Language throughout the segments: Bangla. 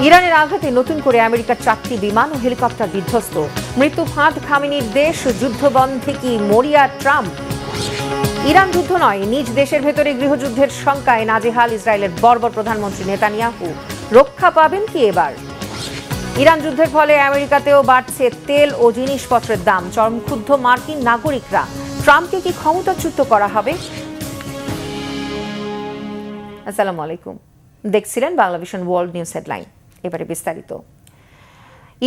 ইরানের আঘাতে নতুন করে আমেরিকার 4টি বিমান ও হেলিকপ্টার বিধ্বস্ত। মৃত্যু ফাঁদ খামেনির দেশ, যুদ্ধবন্ধে কি মরিয়া ট্রাম্প? ইরান যুদ্ধ নয়, নিজ দেশের ভেতরে গৃহযুদ্ধের শঙ্কায় নাজেহাল ইসরায়েলের বর্বর প্রধানমন্ত্রী নেতানিয়াহু। রক্ষা পাবেন কি এবার? ইরান যুদ্ধের ফলে আমেরিকাতেও বাড়ছে তেল ও জিনিসপত্রের দাম। চরম ক্ষুব্ধ মার্কিন নাগরিকরা। ট্রাম্পকে কি ক্ষমতাচ্যুত করা হবে? আসসালামু আলাইকুম, দেখছিলেন বাংলাভিশন ওয়ার্ল্ড নিউজ হেডলাইন। এবারে বিস্তারিত।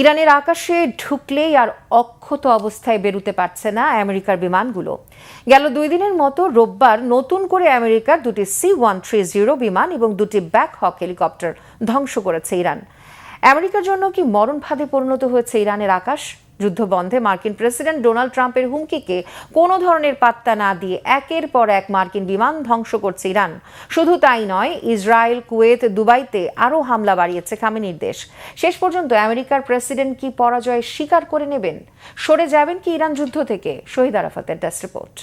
ইরানের আকাশে ঢুকলেই আর অক্ষত অবস্থায় বেরোতে পারছে না আমেরিকার বিমানগুলো। গেল 2 দিনের মতো রোববার নতুন করে আমেরিকার 2টি C-130 বিমান এবং 2টি ব্ল্যাক হক হেলিকপ্টার ধ্বংস করেছে ইরান। আমেরিকার জন্য কি মরণ ফাঁদে পরিণত হয়েছে ইরানের আকাশ? যুদ্ধবন্ধে মার্কিন প্রেসিডেন্ট ডোনাল্ড ট্রাম্পের হুমকিকে কোনো ধরনের পাত্তা না দিয়ে একের পর এক মার্কিন বিমান ধ্বংস করছে ইরান। শুধু তাই নয়, ইসরায়েল, কুয়েত, দুবাইতে আরও হামলা বাড়িয়েছে খামেনির দেশ। শেষ পর্যন্ত আমেরিকার প্রেসিডেন্ট কি পরাজয় স্বীকার করে নেবেন? সরে যাবেন কি ইরান যুদ্ধ থেকে? শহীদ আরাফাতের ডেস্ক রিপোর্ট।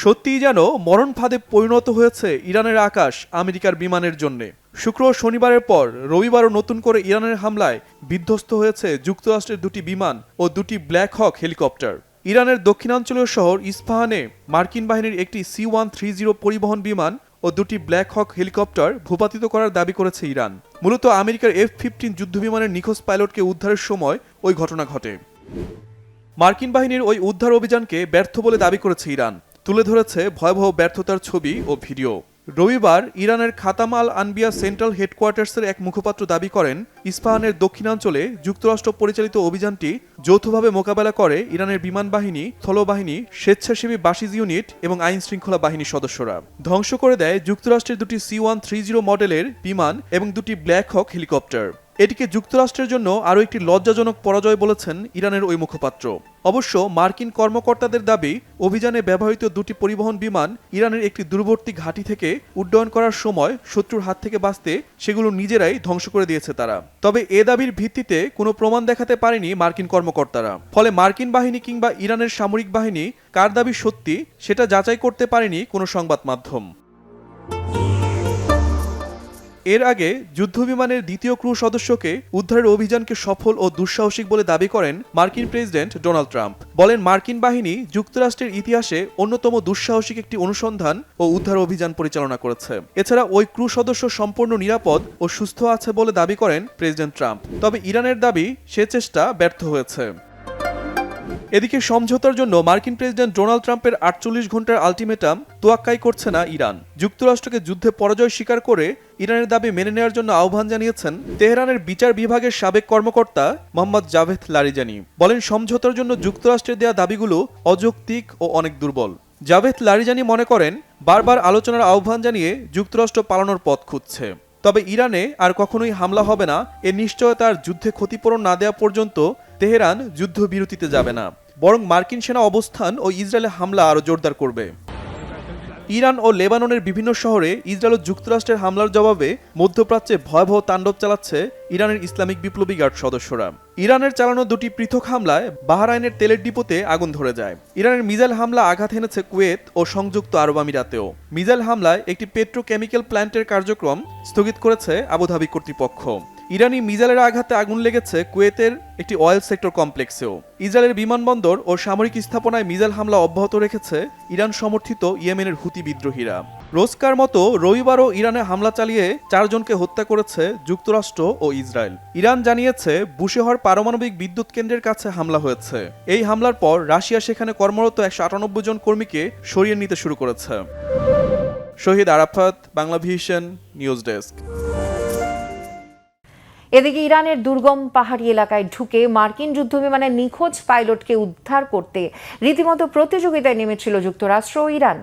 সত্যিই যেন মরণ ফাঁদে পরিণত হয়েছে ইরানের আকাশ আমেরিকার বিমানের জন্য। শুক্র ও শনিবারের পর রবিবারও নতুন করে ইরানের হামলায় বিধ্বস্ত হয়েছে যুক্তরাষ্ট্রের 2টি বিমান ও 2টি ব্ল্যাক হক হেলিকপ্টার। ইরানের দক্ষিণাঞ্চলীয় শহর ইস্পাহানে মার্কিন বাহিনীর একটি C-130 পরিবহন বিমান ও 2টি ব্ল্যাক হক হেলিকপ্টার ভূপাতিত করার দাবি করেছে ইরান। মূলত আমেরিকার F-15 যুদ্ধবিমানের নিখোঁজ পাইলটকে উদ্ধারের সময় ওই ঘটনা ঘটে। মার্কিন বাহিনীর ওই উদ্ধার অভিযানকে ব্যর্থ বলে দাবি করেছে ইরান। তুলে ধরেছে ভয়াবহ ব্যর্থতার ছবি ও ভিডিও। রবিবার ইরানের খাতাম আল আনবিয়া সেন্ট্রাল হেডকোয়ার্টার্সের এক মুখপাত্র দাবি করেন, ইস্পাহানের দক্ষিণাঞ্চলে যুক্তরাষ্ট্র পরিচালিত অভিযানটি যৌথভাবে মোকাবেলা করে ইরানের বিমান বাহিনী, স্থলবাহিনী, স্বেচ্ছাসেবী বাসিজ ইউনিট এবং আইন শৃঙ্খলা বাহিনীর সদস্যরা। ধ্বংস করে দেয় যুক্তরাষ্ট্রের 2টি C-130 মডেলের বিমান এবং 2টি ব্ল্যাক হক হেলিকপ্টার। এটিকে যুক্তরাষ্ট্রের জন্য আরও একটি লজ্জাজনক পরাজয় বলেছেন ইরানের ওই মুখপাত্র। অবশ্য মার্কিন কর্মকর্তাদের দাবি, অভিযানে ব্যবহৃত 2টি পরিবহন বিমান ইরানের একটি দূরবর্তী ঘাঁটি থেকে উড্ডয়ন করার সময় শত্রুর হাত থেকে বাঁচতে সেগুলো নিজেরাই ধ্বংস করে দিয়েছে তারা। তবে এ দাবির ভিত্তিতে কোনো প্রমাণ দেখাতে পারেনি মার্কিন কর্মকর্তারা। ফলে মার্কিন বাহিনী কিংবা ইরানের সামরিক বাহিনী কার দাবি সত্যি সেটা যাচাই করতে পারেনি কোনো সংবাদ মাধ্যম। এর আগে যুদ্ধবিমানের 2য় ক্রু সদস্যকে উদ্ধারের অভিযানকে সফল ও দুঃসাহসিক বলে দাবি করেন মার্কিন প্রেসিডেন্ট ডোনাল্ড ট্রাম্প। বলেন, মার্কিন বাহিনী যুক্তরাষ্ট্রের ইতিহাসে অন্যতম দুঃসাহসিক একটি অনুসন্ধান ও উদ্ধার অভিযান পরিচালনা করেছে। এছাড়া ওই ক্রু সদস্য সম্পূর্ণ নিরাপদ ও সুস্থ আছে বলে দাবি করেন প্রেসিডেন্ট ট্রাম্প। তবে ইরানের দাবি সে চেষ্টা ব্যর্থ হয়েছে। এদিকে সমঝোতার জন্য মার্কিন প্রেসিডেন্ট ডোনাল্ড ট্রাম্পের 48 ঘন্টার আলটিমেটাম তোয়াক্কাই করছে না ইরান। যুক্তরাষ্ট্রকে যুদ্ধে পরাজয় স্বীকার করে ইরানের দাবি মেনে নেওয়ার জন্য আহ্বান জানিয়েছেন তেহরানের বিচার বিভাগের সাবেক কর্মকর্তা মোহাম্মদ জাভেদ লারিজানি। বলেন, সমঝোতার জন্য যুক্তরাষ্ট্রের দেয়া দাবিগুলো অযৌক্তিক ও অনেক দুর্বল। জাভেদ লারিজানি মনে করেন, বারবার আলোচনার আহ্বান জানিয়ে যুক্তরাষ্ট্র পালানোর পথ খুঁজছে। তবে ইরানে আর কখনোই হামলা হবে না এর নিশ্চয়তার যুদ্ধে ক্ষতিপূরণ না দেওয়া পর্যন্ত তেহরান যুদ্ধবিরতিতে যাবে না, বরং মার্কিন সেনা অবস্থান ও ইসরায়েলে হামলা আরও জোরদার করবে। ইরান ও লেবাননের বিভিন্ন শহরে ইসরায়েল ও যুক্তরাষ্ট্রের হামলার জবাবে মধ্যপ্রাচ্যে ভয়াবহ তাণ্ডব চালাচ্ছে ইরানের ইসলামিক বিপ্লবী গার্ড সদস্যরা। ইরানের চালানো 2টি পৃথক হামলায় বাহরাইনের তেলের ডিপোতে আগুন ধরে যায়। ইরানের মিসাইল হামলা আঘাত হেনেছে কুয়েত ও সংযুক্ত আরব আমিরাতেও। মিসাইল হামলায় একটি পেট্রোকেমিক্যাল প্ল্যান্টের কার্যক্রম স্থগিত করেছে আবুধাবি কর্তৃপক্ষ। ইরানি মিসাইলের আঘাতে আগুন লেগেছে কুয়েতের একটি অয়েল সেক্টর কমপ্লেক্সেও। ইসরায়েলের বিমানবন্দর ও সামরিক স্থাপনায় মিসাইল হামলা অব্যাহত রেখেছে ইরান সমর্থিত ইয়েমেনের হুতি বিদ্রোহীরা। রোজকার মতো রবিবারও ইরানে হামলা চালিয়ে 4 জনকে হত্যা করেছে যুক্তরাষ্ট্র ও ইসরায়েল। ইরান জানিয়েছে বুশেহর পারমাণবিক বিদ্যুৎ কেন্দ্রের কাছে হামলা হয়েছে। এই হামলার পর রাশিয়া সেখানে কর্মরত 198 জন কর্মীকে সরিয়ে নিতে শুরু করেছে। শহীদ আরাফাত, বাংলাভিশন নিউজ ডেস্ক। এদিকে ইরানের দুর্গম পাহাড়ি এলাকায় ঢুকে মার্কিন যুদ্ধবিমানের নিখোঁজ পাইলটকে উদ্ধার করতে রীতিমতো প্রতিযোগিতায় নেমেছিল যুক্তরাষ্ট্র ও ইরান।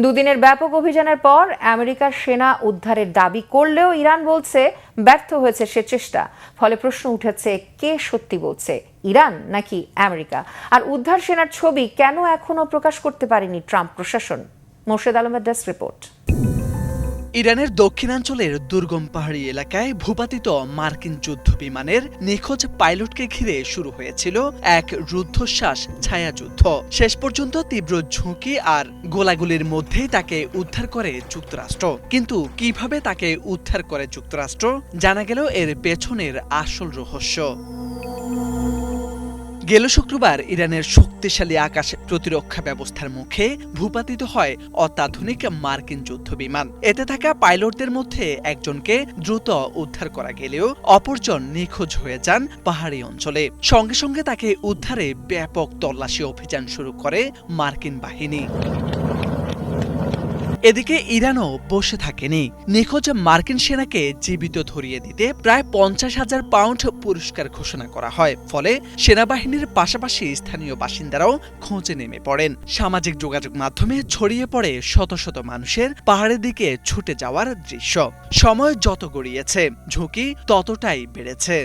2 দিনের ব্যাপক অভিযানের পর আমেরিকার সেনা উদ্ধারের দাবি করলেও ইরান বলছে ব্যর্থ হয়েছে সে চেষ্টা। ফলে প্রশ্ন উঠেছে, কে সত্যি বলছে, ইরান নাকি আমেরিকা? আর উদ্ধার সেনার ছবি কেন এখনো প্রকাশ করতে পারেনি ট্রাম্প প্রশাসন? মোর্শেদ আলমের ডেস্ক রিপোর্ট। ইরানের দক্ষিণাঞ্চলের দুর্গম পাহাড়ি এলাকায় ভূপাতিত মার্কিন যুদ্ধ বিমানের নিখোঁজ পাইলটকে ঘিরে শুরু হয়েছিল এক রুদ্ধশ্বাস ছায়াযুদ্ধ। শেষ পর্যন্ত তীব্র ঝুঁকি আর গোলাগুলির মধ্যেই তাকে উদ্ধার করে যুক্তরাষ্ট্র। কিন্তু কিভাবে তাকে উদ্ধার করে যুক্তরাষ্ট্র, জানা গেল এর পেছনের আসল রহস্য। গেল শুক্রবার ইরানের শক্তিশালী আকাশ প্রতিরক্ষা ব্যবস্থার মুখে ভূপাতিত হয় অত্যাধুনিক মার্কিন যুদ্ধবিমান। এতে থাকা পাইলটদের মধ্যে একজনকে দ্রুত উদ্ধার করা গেলেও অপরজন নিখোঁজ হয়ে যান পাহাড়ি অঞ্চলে। সঙ্গে সঙ্গে তাকে উদ্ধারে ব্যাপক তল্লাশি অভিযান শুরু করে মার্কিন বাহিনী। এদিকে ইরানও বসে থাকেনি। নিখোঁজ মার্কিন সেনাকে জীবিত ধরিয়ে দিতে প্রায় 50,000 পাউন্ড পুরস্কার ঘোষণা করা হয়। ফলে সেনাবাহিনীর পাশাপাশি স্থানীয় বাসিন্দারাও খোঁজে নেমে পড়েন। সামাজিক যোগাযোগ মাধ্যমে ছড়িয়ে পড়ে শত শত মানুষের পাহাড়ের দিকে ছুটে যাওয়ার দৃশ্য। সময় যত গড়িয়েছে, ঝুঁকি ততটাই বেড়েছে।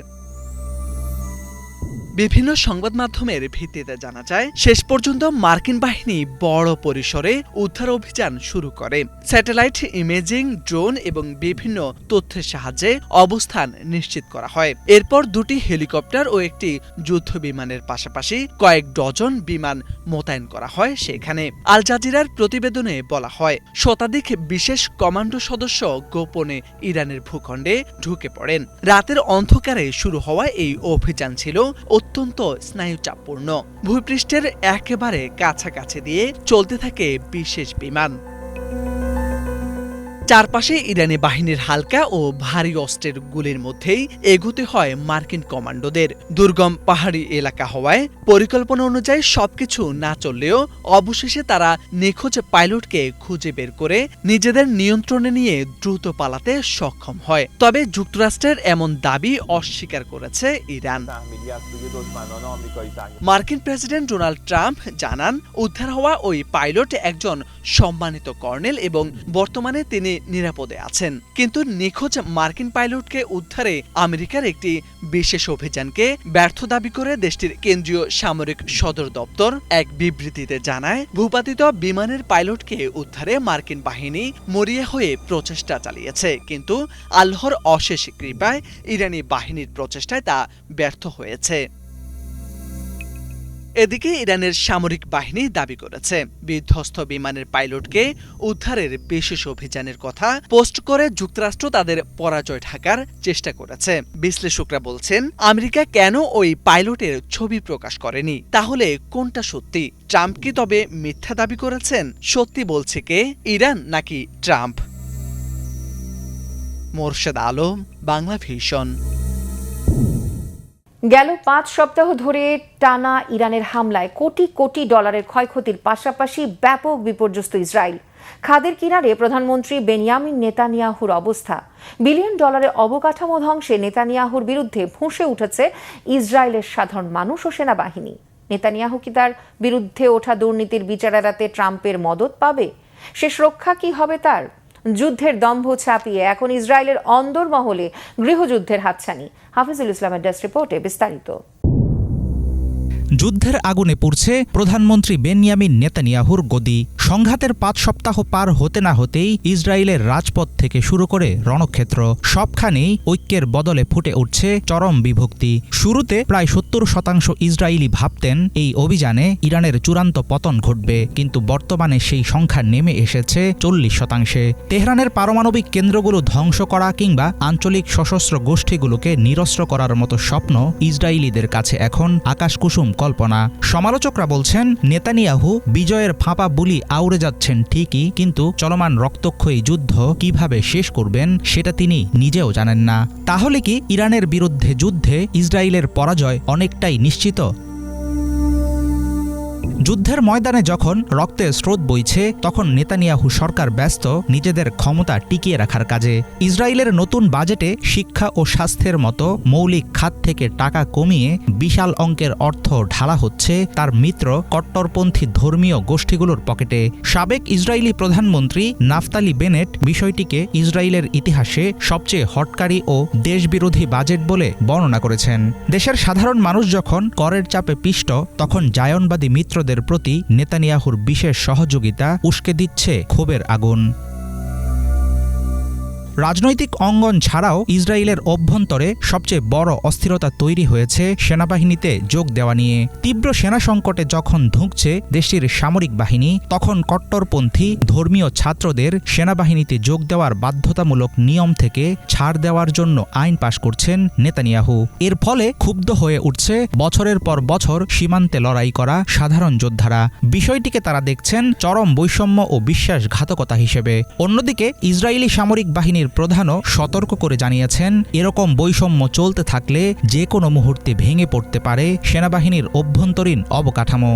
বিভিন্ন সংবাদ মাধ্যমের ভিত্তিতে জানা যায়, শেষ পর্যন্ত মার্কিন বাহিনী বড় পরিসরে উদ্ধার অভিযান শুরু করে। স্যাটেলাইট ইমেজিং, ড্রোন এবং বিভিন্ন তথ্যের সাহায্যে অবস্থান নিশ্চিত করা হয়। এরপর 2টি হেলিকপ্টার ও একটি যুদ্ধ বিমানের পাশাপাশি কয়েক ডজন বিমান মোতায়েন করা হয় সেখানে। আল জাজিরার প্রতিবেদনে বলা হয়, শতাধিক বিশেষ কমান্ডো সদস্য গোপনে ইরানের ভূখণ্ডে ঢুকে পড়েন। রাতের অন্ধকারে শুরু হওয়া এই অভিযান ছিল অত্যন্ত স্নায়ুচাপপূর্ণ। ভূপৃষ্ঠের একেবারে কাছাকাছি দিয়ে চলতে থাকে বিশেষ বিমান। চারপাশে ইরানি বাহিনীর হালকা ও ভারী অস্ত্রের গুলির মধ্যেই এগোতে হয় মার্কিন কমান্ডোদের। দুর্গম পাহাড়ি এলাকা হওয়ায় পরিকল্পনা অনুযায়ী সবকিছু না চললেও অবশেষে তারা নিখোঁজ পাইলটকে খুঁজে বের করে নিজেদের নিয়ন্ত্রণে নিয়ে দ্রুত পালাতে সক্ষম হয়। তবে যুক্তরাষ্ট্রের এমন দাবি অস্বীকার করেছে ইরান। মার্কিন প্রেসিডেন্ট ডোনাল্ড ট্রাম্প জানান, উদ্ধার হওয়া ওই পাইলট একজন সম্মানিত কর্নেল এবং বর্তমানে তিনি নিরাপদে আছেন। কিন্তু নিখোঁজ মার্কিন পাইলটকে উদ্ধারে আমেরিকার একটি বিশেষ অভিযানকে ব্যর্থ দাবি করে দেশটির কেন্দ্রীয় সামরিক সদর দপ্তর এক বিবৃতিতে জানায়, ভূপাতিত বিমানের পাইলটকে উদ্ধারে মার্কিন বাহিনী মরিয়া হয়ে প্রচেষ্টা চালিয়েছে, কিন্তু আল্লাহর অশেষ কৃপায় ইরানি বাহিনীর প্রচেষ্টায় তা ব্যর্থ হয়েছে। এদিকে ইরানের সামরিক বাহিনী দাবি করেছে, বিধ্বস্ত বিমানের পাইলটকে উদ্ধারের বিশেষ অভিযানের কথা পোস্ট করে যুক্তরাষ্ট্র তাদের পরাজয় ঢাকার চেষ্টা করেছে। বিশ্লেষকরা বলছেন, আমেরিকা কেন ওই পাইলটের ছবি প্রকাশ করেনি? তাহলে কোনটা সত্যি? ট্রাম্প কি তবে মিথ্যা দাবি করেছেন? সত্যি বলছে কে, ইরান নাকি ট্রাম্প? মোরশেদ আলম, বাংলা ভিশন। গেল 5 সপ্তাহ ধরে টানা ইরানের হামলায় কোটি কোটি ডলারের ক্ষয়ক্ষতির পাশাপাশি ব্যাপক বিপর্যস্ত ইসরায়েল। খাদের কিনারে প্রধানমন্ত্রী বেনিয়ামিন নেতানিয়াহুর অবস্থা। বিলিয়ন ডলারের অবকাঠামো ধ্বংসে নেতানিয়াহুর বিরুদ্ধে ফুঁসে উঠেছে ইসরায়েলের সাধারণ মানুষ ও সেনাবাহিনী। নেতানিয়াহু কি তার বিরুদ্ধে ওঠা দুর্নীতির বিচার এড়াতে ট্রাম্পের মদত পাবে? শেষ রক্ষা কি হবে তার? যুদ্ধের দম্ভ ছাপিয়ে এখন ইসরায়েলের অন্দরমহলে গৃহযুদ্ধের হাতছানি। হাফিজুল ইসলামের ডেস্ক রিপোর্টে বিস্তারিত। যুদ্ধের আগুনে পুড়ছে প্রধানমন্ত্রী বেনিয়ামিন নেতানিয়াহুর গদি। সংঘাতের 5 সপ্তাহ পার হতে না হতেই ইসরায়েলের রাজপথ থেকে শুরু করে রণক্ষেত্র সবখানেই ঐক্যের বদলে ফুটে উঠছে চরম বিভক্তি। শুরুতে প্রায় 70% ইসরায়েলি ভাবতেন এই অভিযানে ইরানের চূড়ান্ত পতন ঘটবে, কিন্তু বর্তমানে সেই সংখ্যা নেমে এসেছে 40%। তেহরানের পারমাণবিক কেন্দ্রগুলো ধ্বংস করা কিংবা আঞ্চলিক সশস্ত্র গোষ্ঠীগুলোকে নিরস্ত্র করার মতো স্বপ্ন ইসরায়েলিদের কাছে এখন আকাশকুসুম কল্পনা। সমালোচকরা বলছেন, নেতানিয়াহু বিজয়ের ফাঁপা বুলি আউড়ে যাচ্ছেন ঠিকই, কিন্তু চলমান রক্তক্ষয়ী যুদ্ধ কিভাবে শেষ করবেন সেটা তিনি নিজেও জানেন না। তাহলে কি ইরানের বিরুদ্ধে যুদ্ধে ইসরায়েলের পরাজয় অনেকটাই নিশ্চিত? যুদ্ধের ময়দানে যখন রক্তের স্রোত বইছে, তখন নেতানিয়াহু সরকার ব্যস্ত নিজেদের ক্ষমতা টিকিয়ে রাখার কাজে। ইসরায়েলের নতুন বাজেটে শিক্ষা ও স্বাস্থ্যের মতো মৌলিক খাত থেকে টাকা কমিয়ে বিশাল অঙ্কের অর্থ ঢালা হচ্ছে তার মিত্র কট্টরপন্থী ধর্মীয় গোষ্ঠীগুলোর পকেটে। সাবেক ইসরায়েলি প্রধানমন্ত্রী নাফতালি বেনেট বিষয়টিকে ইসরায়েলের ইতিহাসে সবচেয়ে হটকারী ও দেশবিরোধী বাজেট বলে বর্ণনা করেছেন। দেশের সাধারণ মানুষ যখন করের চাপে পিষ্ট, তখন জায়নবাদী মিত্রদের প্রতি নেতানিয়াহুর বিশেষ সহযোগিতা উস্কে দিচ্ছে ক্ষোভের আগুন। রাজনৈতিক অঙ্গন ছাড়াও ইসরায়েলের অভ্যন্তরে সবচেয়ে বড় অস্থিরতা তৈরি হয়েছে সেনাবাহিনীতে যোগ দেওয়া নিয়ে। তীব্র সেনা সংকটে যখন ধুঁকছে দেশটির সামরিক বাহিনী, তখন কট্টরপন্থী ধর্মীয় ছাত্রদের সেনাবাহিনীতে যোগ দেওয়ার বাধ্যতামূলক নিয়ম থেকে ছাড় দেওয়ার জন্য আইন পাশ করছেন নেতানিয়াহু। এর ফলে ক্ষুব্ধ হয়ে উঠছে বছরের পর বছর সীমান্তে লড়াই করা সাধারণ যোদ্ধারা। বিষয়টিকে তারা দেখছেন চরম বৈষম্য ও বিশ্বাসঘাতকতা হিসেবে। অন্যদিকে ইসরায়েলি সামরিক বাহিনীর প্রধানও সতর্ক করে জানিয়েছেন, এরকম বৈষম্য চলতে থাকলে যে কোনো মুহূর্তে ভেঙে পড়তে পারে সেনাবাহিনীর অভ্যন্তরীণ অবকাঠামো।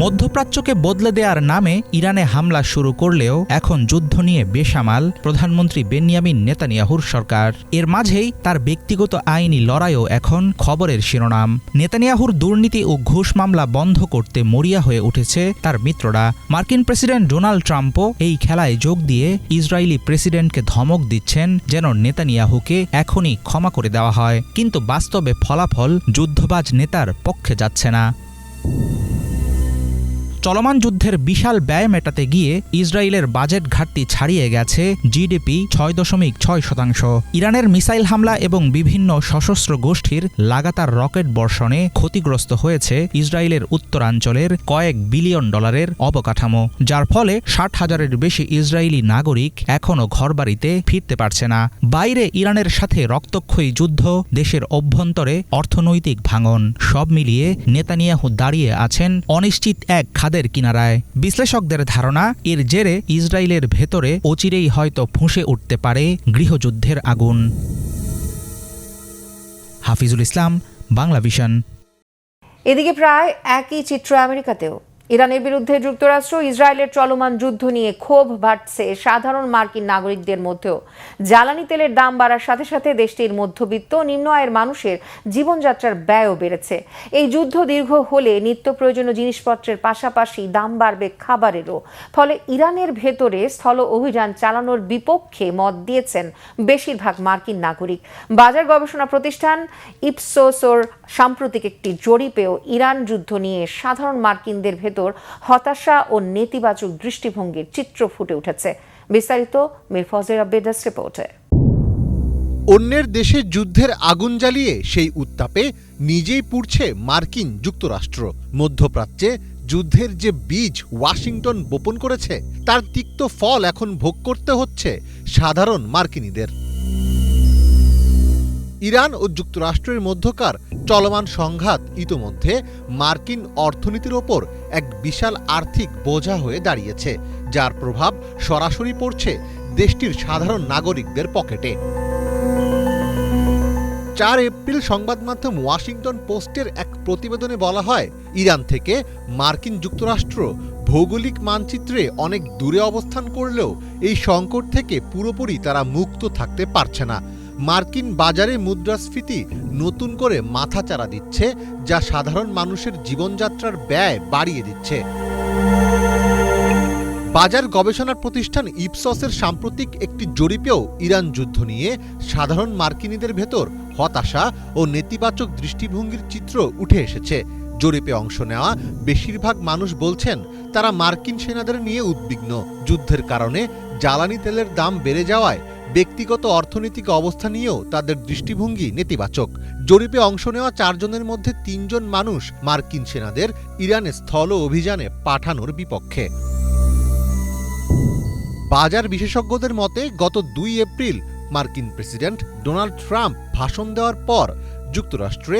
মধ্যপ্রাচ্যকে বদলে দেওয়ার নামে ইরানে হামলা শুরু করলেও এখন যুদ্ধ নিয়ে বেসামাল প্রধানমন্ত্রী বেনিয়ামিন নেতানিয়াহুর সরকার। এর মাঝেই তার ব্যক্তিগত আইনি লড়াইও এখন খবরের শিরোনাম। নেতানিয়াহুর দুর্নীতি ও ঘুষ মামলা বন্ধ করতে মরিয়া হয়ে উঠেছে তার মিত্ররা। মার্কিন প্রেসিডেন্ট ডোনাল্ড ট্রাম্পও এই খেলায় যোগ দিয়ে ইসরায়েলি প্রেসিডেন্টকে ধমক দিচ্ছেন যেন নেতানিয়াহুকে এখনই ক্ষমা করে দেওয়া হয়। কিন্তু বাস্তবে ফলাফল যুদ্ধবাজ নেতার পক্ষে যাচ্ছে না। চলমান যুদ্ধের বিশাল ব্যয় মেটাতে গিয়ে ইসরায়েলের বাজেট ঘাটতি ছাড়িয়ে গেছে জিডিপি ৬.৬%। ইরানের মিসাইল হামলা এবং বিভিন্ন সশস্ত্র গোষ্ঠীর লাগাতার রকেট বর্ষণে ক্ষতিগ্রস্ত হয়েছে ইসরায়েলের উত্তরাঞ্চলের কয়েক বিলিয়ন ডলারের অবকাঠামো, যার ফলে ৬০,০০০-এর বেশি ইসরায়েলি নাগরিক এখনও ঘরবাড়িতে ফিরতে পারছে না। বাইরে ইরানের সাথে রক্তক্ষয়ী যুদ্ধ, দেশের অভ্যন্তরে অর্থনৈতিক ভাঙন, সব মিলিয়ে নেতানিয়াহু দাঁড়িয়ে আছেন অনিশ্চিত এক খাদের কিনারায়। বিশ্লেষকদের ধারণা, এর জেরে ইসরায়েলের ভেতরে অচিরেই হয়তো ফুঁসে উঠতে পারে গৃহযুদ্ধের আগুন। হাফিজুল ইসলাম, বাংলা ভিশন। এদিকে প্রায় একই চিত্র আমেরিকাতেও। ইরানের বিরুদ্ধে যুক্তরাষ্ট্র ইসরায়েলের চলমান যুদ্ধ নিয়ে ক্ষোভ বাড়ছে সাধারণ মার্কিন নাগরিকদের মধ্যেও। জ্বালানি তেলের দাম বাড়ার সাথে সাথে দেশটির মধ্যবিত্ত নিম্ন আয়ের মানুষের জীবনযাত্রার ব্যয়ও বেড়েছে। এই যুদ্ধ দীর্ঘ হলে নিত্য প্রয়োজনীয় জিনিসপত্রের পাশাপাশি দাম বাড়বে খাবারেরও। ফলে ইরানের ভেতরে স্থল অভিযান চালানোর বিপক্ষে মত দিয়েছেন বেশিরভাগ মার্কিন নাগরিক। বাজার গবেষণা প্রতিষ্ঠান ইপসোসোর সাম্প্রতিক একটি জরিপেও ইরান যুদ্ধ নিয়ে সাধারণ মার্কিনদের ভেতর হতাশা ও নেতিবাচক দৃষ্টিভঙ্গির চিত্র ফুটে উঠেছে। বিস্তারিত মীর ফজলের আব্বেদাস রিপোর্টে। অন্যের দেশে যুদ্ধের আগুন জ্বালিয়ে সেই উত্তাপে নিজেই পুড়ছে মার্কিন যুক্তরাষ্ট্র। মধ্যপ্রাচ্যে যুদ্ধের যে বীজ ওয়াশিংটন বপন করেছে, তার তিক্ত ফল এখন ভোগ করতে হচ্ছে সাধারণ মার্কিনীদের। ইরান ও যুক্তরাষ্ট্রের মধ্যকার চলমান সংঘাত ইতোমধ্যে মার্কিন অর্থনীতির ওপর এক বিশাল আর্থিক বোঝা হয়ে দাঁড়িয়েছে, যার প্রভাব সরাসরি পড়ছে দেশটির সাধারণ নাগরিকদের পকেটে। ৪ এপ্রিল সংবাদ মাধ্যম ওয়াশিংটন পোস্টের এক প্রতিবেদনে বলা হয়, ইরান থেকে মার্কিন যুক্তরাষ্ট্র ভৌগোলিক মানচিত্রে অনেক দূরে অবস্থান করলেও এই সংকট থেকে পুরোপুরি তারা মুক্ত থাকতে পারছে না। মার্কিন বাজারে মুদ্রাস্ফীতি নতুন করে মাথাচাড়া দিচ্ছে, যা সাধারণ মানুষের জীবনযাত্রার ব্যয় বাড়িয়ে দিচ্ছে। বাজার গবেষণা প্রতিষ্ঠান ইপসসের সাম্প্রতিক একটি জরিপেও ইরান যুদ্ধ নিয়ে সাধারণ মার্কিনীদের ভেতর হতাশা ও নেতিবাচক দৃষ্টিভঙ্গির চিত্র উঠে এসেছে। জরিপে অংশ নেওয়া বেশিরভাগ মানুষ বলছেন তারা মার্কিন সেনাদের নিয়ে উদ্বিগ্ন। যুদ্ধের কারণে জ্বালানি তেলের দাম বেড়ে যাওয়ায় ব্যক্তিগত অর্থনৈতিক অবস্থা নিয়েও তাদের দৃষ্টিভঙ্গি নেতিবাচক। জরিপে অংশ নেওয়া ৪ জনের মধ্যে ৩ জন মানুষ মার্কিন সেনাদের ইরানে স্থল অভিযানে পাঠানোর বিপক্ষে। বাজার বিশেষজ্ঞদের মতে গত ২ এপ্রিল মার্কিন প্রেসিডেন্ট ডোনাল্ড ট্রাম্প ভাষণ দেওয়ার পর যুক্তরাষ্ট্রে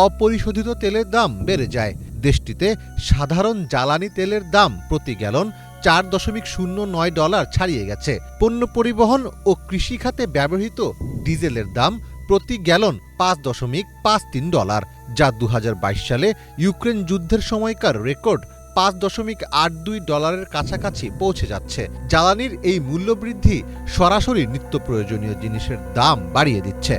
অপরিশোধিত তেলের দাম বেড়ে যায়। দেশটিতে সাধারণ জ্বালানি তেলের দাম প্রতি গ্যালন $৪.09 ছাড়িয়ে গেছে। পণ্য পরিবহন ও কৃষিখাতে ব্যবহৃত ডিজেলের দাম প্রতি গ্যালন $৫.53, যা ২০২২ সালে ইউক্রেন যুদ্ধের সময়কার রেকর্ড $৫.৮২ কাছাকাছি পৌঁছে যাচ্ছে। জ্বালানির এই মূল্যবৃদ্ধি সরাসরি নিত্য প্রয়োজনীয় জিনিসের দাম বাড়িয়ে দিচ্ছে।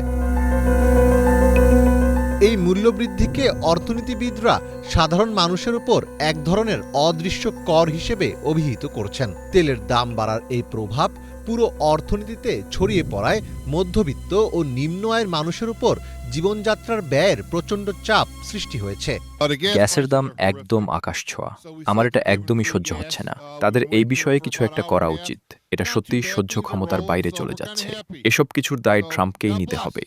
এই মূল্যবৃদ্ধিকে অর্থনীতিবিদরা সাধারণ মানুষের উপর এক ধরনের অদৃশ্য কর হিসেবে অভিহিত করছেন। তেলের দাম বাড়ার এই প্রভাব পুরো অর্থনীতিতে ছড়িয়ে পড়ায় মধ্যবিত্ত ও নিম্ন আয়ের মানুষের উপর জীবনযাত্রার ব্যয়ের প্রচণ্ড চাপ সৃষ্টি হয়েছে। গ্যাসের দাম একদম আকাশ ছোঁয়া। আমার এটা একদমই সহ্য হচ্ছে না। তাদের এই বিষয়ে কিছু একটা করা উচিত। এটা সত্যিই সহ্য ক্ষমতার বাইরে চলে যাচ্ছে। এসব কিছুর দায় ট্রাম্পকেই নিতে হবে।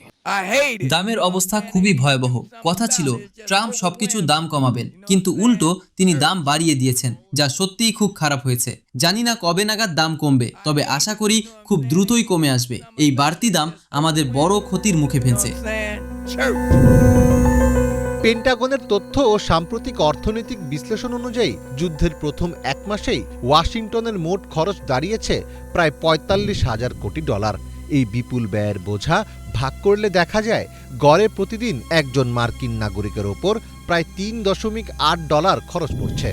দামের অবস্থা খুবই ভয়াবহ। কথা ছিল ট্রাম্প সবকিছুর দাম কমাবেন, কিন্তু উল্টো তিনি দাম বাড়িয়ে দিয়েছেন, যা সত্যিই খুব খারাপ হয়েছে। জানি না কবে নাগাদ দাম কমবে, তবে আশা করি খুব দ্রুতই কমে আসবে। এই বাড়তি দাম আমাদের বড় ক্ষতির মুখে ফেলছে। পেন্টাগনের তথ্য ও সাম্প্রতিক অর্থনৈতিক বিশ্লেষণ অনুযায়ী যুদ্ধের প্রথম এক মাসেই ওয়াশিংটনের মোট খরচ দাঁড়িয়েছে প্রায় $৪৫,০০০ কোটি। এই বিপুল ব্যয়ের বোঝা ভাগ করলে দেখা যায় গড়ে প্রতিদিন একজন মার্কিন নাগরিকের ওপর প্রায় $৩.৮ খরচ পড়ছে।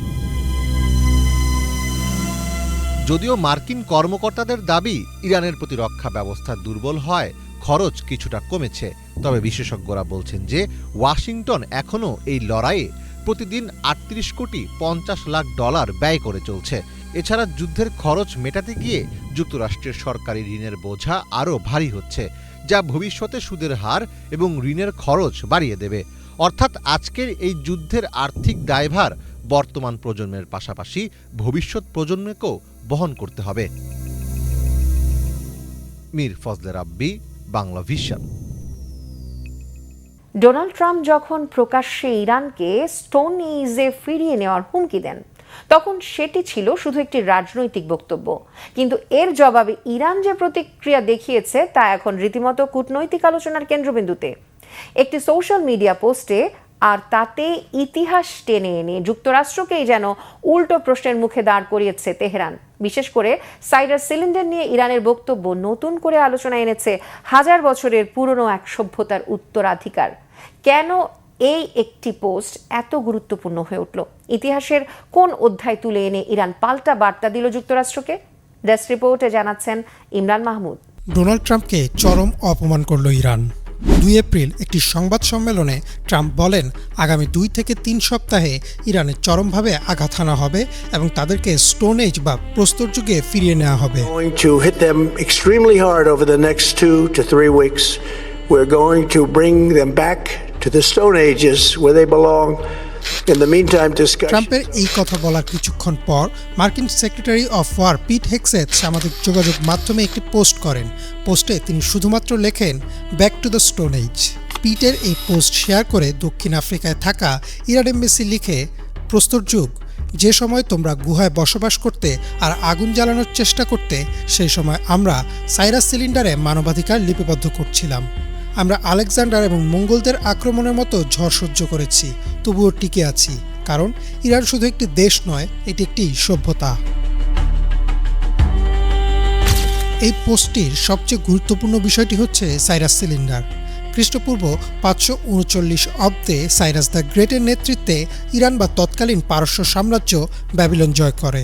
যদিও মার্কিন কর্মকর্তাদের দাবি ইরানের প্রতিরক্ষা ব্যবস্থা দুর্বল হয় খরচ কিছুটা কমেছে, তবে বিশেষজ্ঞরা বলছেন যে ওয়াশিংটন এখনও এই লড়াইয়ে প্রতিদিন $৩৮,৫০,০০,০০০ ব্যয় করে চলছে। এছাড়া যুদ্ধের খরচ মেটাতে গিয়ে যুক্তরাষ্ট্রের সরকারি ঋণের বোঝা আরও ভারী হচ্ছে, যা ভবিষ্যতে সুদের হার এবং ঋণের খরচ বাড়িয়ে দেবে। অর্থাৎ আজকের এই যুদ্ধের আর্থিক দায়ভার বর্তমান প্রজন্মের পাশাপাশি ভবিষ্যৎ প্রজন্মকেও বহন করতে হবে। মীর ফজলে রাব্বি, বাংলা ভিশন। ডোনাল্ড ট্রাম্প যখন প্রকাশ্যে ইরানকে স্টোন এজে ফিরিয়ে নেওয়ার হুমকি দেন, তখন সেটি ছিল শুধু একটি রাজনৈতিক বক্তব্য, কিন্তু এর জবাবে ইরান যে প্রতিক্রিয়া দেখিয়েছে তা এখন রীতিমতো কূটনৈতিক আলোচনার কেন্দ্রবিন্দুতে। একটি সোশ্যাল মিডিয়া পোস্টে আর তাতে ইতিহাস টেনে এনে যুক্তরাষ্ট্রকেই যেন উল্টো প্রশ্নের মুখে দাঁড় করিয়েছে তেহরান। বিশেষ করে সাইরাস সিলিন্ডার নিয়ে ইরানের বক্তব্য নতুন করে আলোচনায় এনেছে হাজার বছরের পুরনো এক সভ্যতার উত্তরাধিকার। কেন এই একটি পোস্ট এত গুরুত্বপূর্ণ হয়ে উঠল? ইতিহাসের কোন অধ্যায় তুলে এনে ইরান পাল্টা বার্তা দিল যুক্তরাষ্ট্রকে? ডেস্ক রিপোর্টে জানাচ্ছেন ইমরান মাহমুদ। ডোনাল্ড ট্রাম্পকে চরম অপমান করল ইরান। 2 এপ্রিল একটি সংবাদ সম্মেলনে ট্রাম্প বলেন, আগামী 2 থেকে 3 সপ্তাহে ইরানে চরমভাবে আঘাত হানা হবে এবং তাদেরকে স্টোন এজ বা প্রস্তর যুগে ফিরিয়ে নেওয়া হবে। Going to hit them extremely hard over the next 2 to 3 weeks. We're going to bring them back to the Stone Ages where they belong. In the meantime, discussion. ট্রাম্পের এই কথা বলার কিছুক্ষণ পর মার্কিন secretary of war Pete Hegseth সামাজিক যোগাযোগ মাধ্যমে একটি পোস্ট করেন। পোস্টে তিনি শুধুমাত্র লেখেন, back to the stone age. পিটের এই পোস্ট শেয়ার করে দক্ষিণ আফ্রিকায় থাকা ইরান এম্বাসি লিখে, প্রস্তর যুগ, যে সময় তোমরা গুহায় বসবাস করতে আর আগুন জ্বালানোর চেষ্টা করতে, সেই সময় আমরা সাইরাস সিলিন্ডারে মানবাধিকার লিপিবদ্ধ করছিলাম। আমরা আলেকজান্ডার এবং মঙ্গলদের আক্রমণের মতো ঝড় সহ্য করেছি, তবুও টিকে আছি, কারণ ইরান শুধু একটি দেশ নয়, এটি একটি সভ্যতা। এই পোস্টটির সবচেয়ে গুরুত্বপূর্ণ বিষয়টি হচ্ছে সাইরাস সিলিন্ডার। খ্রিস্টপূর্ব 539 অব্দে সাইরাস দ্য গ্রেটের নেতৃত্বে ইরান বা তৎকালীন পারস্য সাম্রাজ্য ব্যাবিলন জয় করে।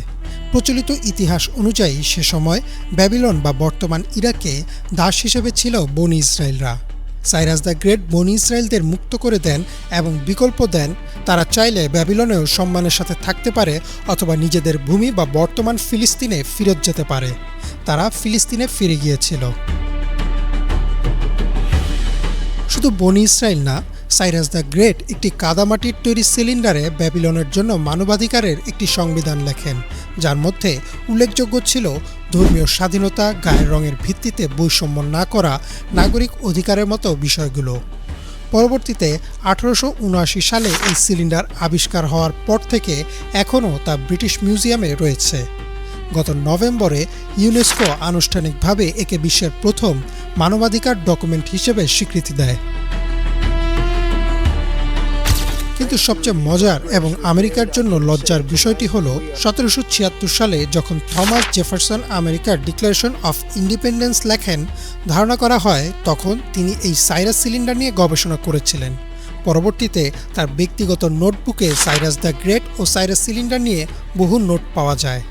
প্রচলিত ইতিহাস অনুযায়ী সে সময় ব্যাবিলন বা বর্তমান ইরাকে দাস হিসেবে ছিল বনি ইসরায়েলরা। সাইরাস দ্য গ্রেট বনি ইসরায়েলদের মুক্ত করে দেন এবং বিকল্প দেন, তারা চাইলে ব্যাবিলনেও সম্মানের সাথে থাকতে পারে অথবা নিজেদের ভূমি বা বর্তমান ফিলিস্তিনে ফিরত যেতে পারে। তারা ফিলিস্তিনে ফিরে গিয়েছিল। শুধু বনি ইসরায়েল না, সাইরাস দ্য গ্রেট একটি কাদামাটির তৈরি সিলিন্ডারে ব্যাবিলনের জন্য মানবাধিকারের একটি সংবিধান লেখেন, যার মধ্যে উল্লেখযোগ্য ছিল ধর্মীয় স্বাধীনতা, গায়ের রঙের ভিত্তিতে বৈষম্য না করা, নাগরিক অধিকারের মতো বিষয়গুলো। পরবর্তীতে 1879 সালে এই সিলিন্ডার আবিষ্কার হওয়ার পর থেকে এখনও তা ব্রিটিশ মিউজিয়ামে রয়েছে। গত নভেম্বরে ইউনেস্কো আনুষ্ঠানিকভাবে একে বিশ্বের প্রথম মানবাধিকার ডকুমেন্ট হিসেবে স্বীকৃতি দেয়। কিন্তু সবচেয়ে মজার এবং আমেরিকার জন্য লজ্জার বিষয়টি হল 1776 সালে যখন থমাস জেফারসন আমেরিকার ডিক্লারেশন অফ ইন্ডিপেন্ডেন্স লেখেন, ধারণা করা হয় তখন তিনি এই সাইরাস সিলিন্ডার নিয়ে গবেষণা করেছিলেন। পরবর্তীতে তার ব্যক্তিগত নোটবুকে সাইরাস দ্য গ্রেট ও সাইরাস সিলিন্ডার নিয়ে বহু নোট পাওয়া যায়,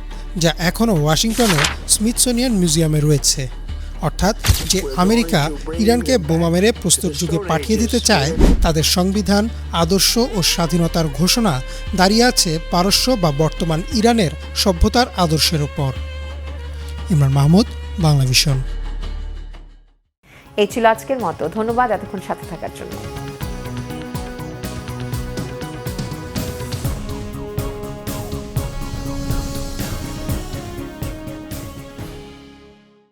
যা এখনও ওয়াশিংটনের স্মিথসোনিয়ান মিউজিয়ামে রয়েছে। অর্থাৎ যে আমেরিকা ইরানকে বোমা মেরে প্রস্তর যুগে পাঠিয়ে দিতে চায়, তাদের সংবিধান, আদর্শ ও স্বাধীনতার ঘোষণা দাঁড়িয়ে আছে পারস্য বা বর্তমান ইরানের সভ্যতার আদর্শের উপর। ইমরান মাহমুদ, বাংলা ভিশন। এই ছিল আজকের মতো। ধন্যবাদ এতক্ষণ সাথে থাকার জন্য।